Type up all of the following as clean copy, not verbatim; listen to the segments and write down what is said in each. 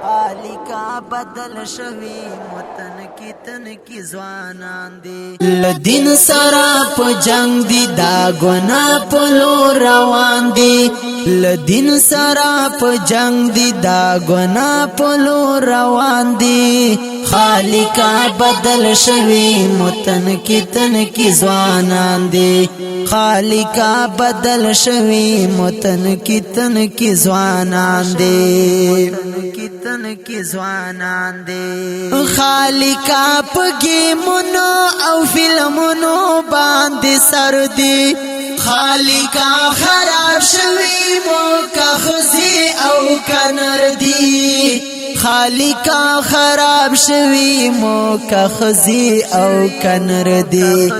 خالقا بدل شوی متن کی ځوانان دی لدین سرا په جنگ دی دا ګنا په لور روان دی لدین سرا په جنگ دی دا ګنا په لور روان دی خالقا بدل شوی متن کی ځوانان دی خالقا بدل شوی متن کی ځوانان دی کی ځوانان دی خالقا پګي مونو او فلمونو باندې سر دی خالقا خراب شوی مو کا خزي او کنر دی خالقا خراب شوی مو کا خزي او کنر دی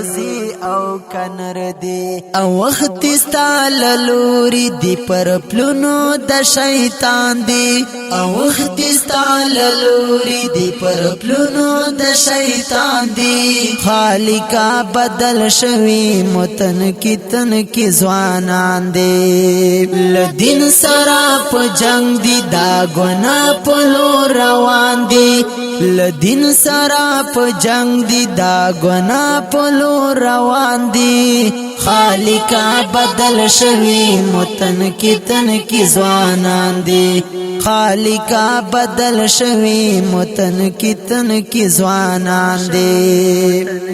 او کنر دی او وخت استال لوري دی پر پلونو د شیطان دی او وخت استال لوري دی پر پلونو د شیطان دی خالقا بدل شوی متن کی ځوانان دی لدین سرا په جنگ دی دا ګنا په لور روان دی لدین سرا په جنگ دی دا ګنا په لور روان دی خالقا بدل شوی متن کی ځوانان دی خالقا بدل شوی متن کی ځوانان دی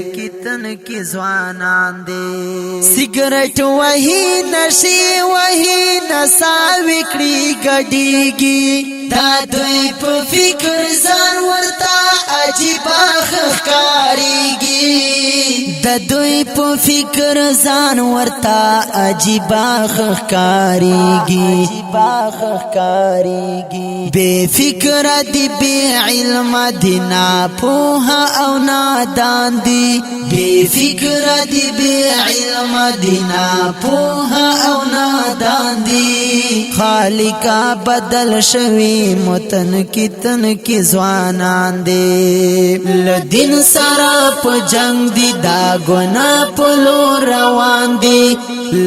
کی ځوانان دی سیګریټ وਹੀ نشي وਹੀ نسا وکړي ګډيږي دا دوی په فکر ځان ورته عجیب ښکاریږي د دوی په فکر ځان ورته عجیب ښکاریږي بے فکر دی بے علم دی ناپوه او نادان دی بے فکر دی بے علم دی ناپوه او نادان دی خالقا بدل شوی متن کی ځوانان دی لدین سرا په جنگ دی دا ګنا په لور روان دی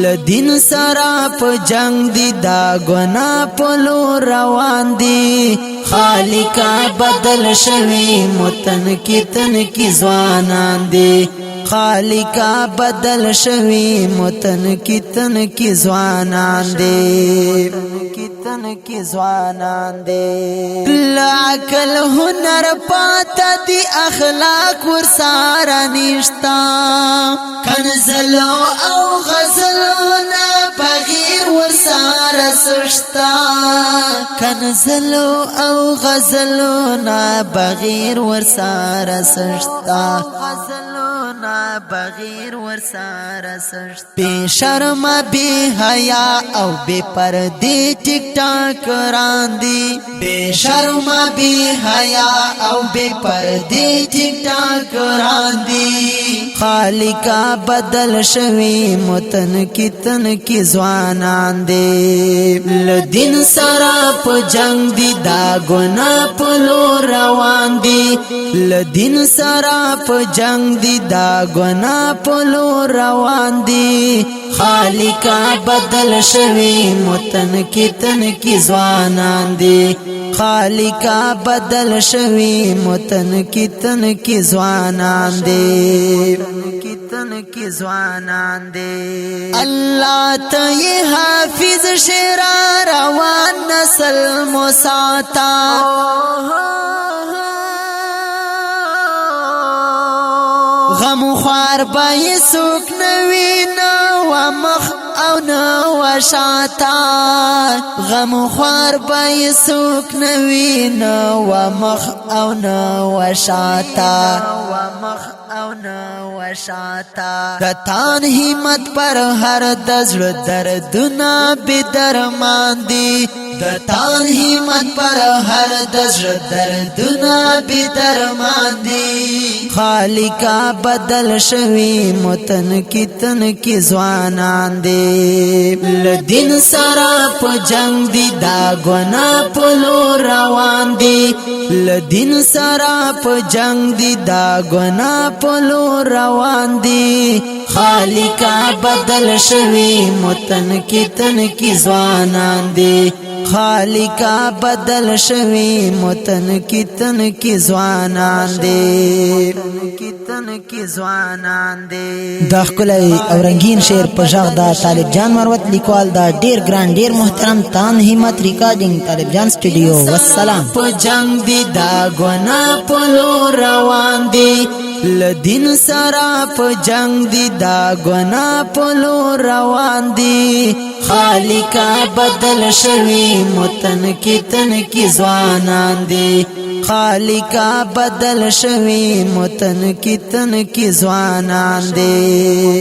لدین سرا په جنگ دی دا ګنا په لور روان دی خالقا بدل شوی متن کی ځوانان دی خالقا بدل شوی متن کی ځوانان دی کی ځوانان دی عقل هنر پاتا دی اخلاق ورساره نشتا کنزلو او غزلونا بغیر ورساره سشتا کنزلو او غزلونا بغیر ورساره سشتا بغیر ورساره سشت بے شرم بے حیا او بے پردے ٹک ٹاک راندی بے شرم بے حیا او بے پردے ٹک ٹاک راندی خالقا بدل شوی متن کی ځوانان دی لدین سرا په جنگ دی دا ګنا په لور روان دی لدین سرا په جنگ دی دا ګنا په لور روان دی خالقا بدل شوی متن کی ځوانان دی خالقا بدل شوی متن کی ځوانان دی کی ځوانان دی الله ته حافظ شرا روان نسل مساتا غم خوار بای سوک نوی نو مخ او نو شاتا غم خوار بای سوک نوی نو مخ او نو شاتا کتان همت پر هر دزړ دردنا به درمان دی کتان همت پر هر دزړ دردنا به درمان دی خالقا بدل شوی متن کی ځوانان دی لدین سرا په جنگ دی دا ګنا په لور روان دی لدین سرا په جنگ دی دا ګنا په لور روان دی خالقا بدل شوی متن کی تن کی ځوانان دي خالقا بدل شوی متن کی تن کی ځوانان دي دا ښکلی او رنگین شعر په غږ دا طالب جان مروت لیکوال دا ډیر ګران ډیر محترم تان همت ریکارډینګ طالب جان سټوډیو والسلام په جنگ دی دا ګنا په روان دی لدین سرا په جنگ دی دا ګنا په روان دی خالقا بدل شوی متن کی تن کی ځوانان دي خالقا بدل شوی متن کی تن کی ځوانان دي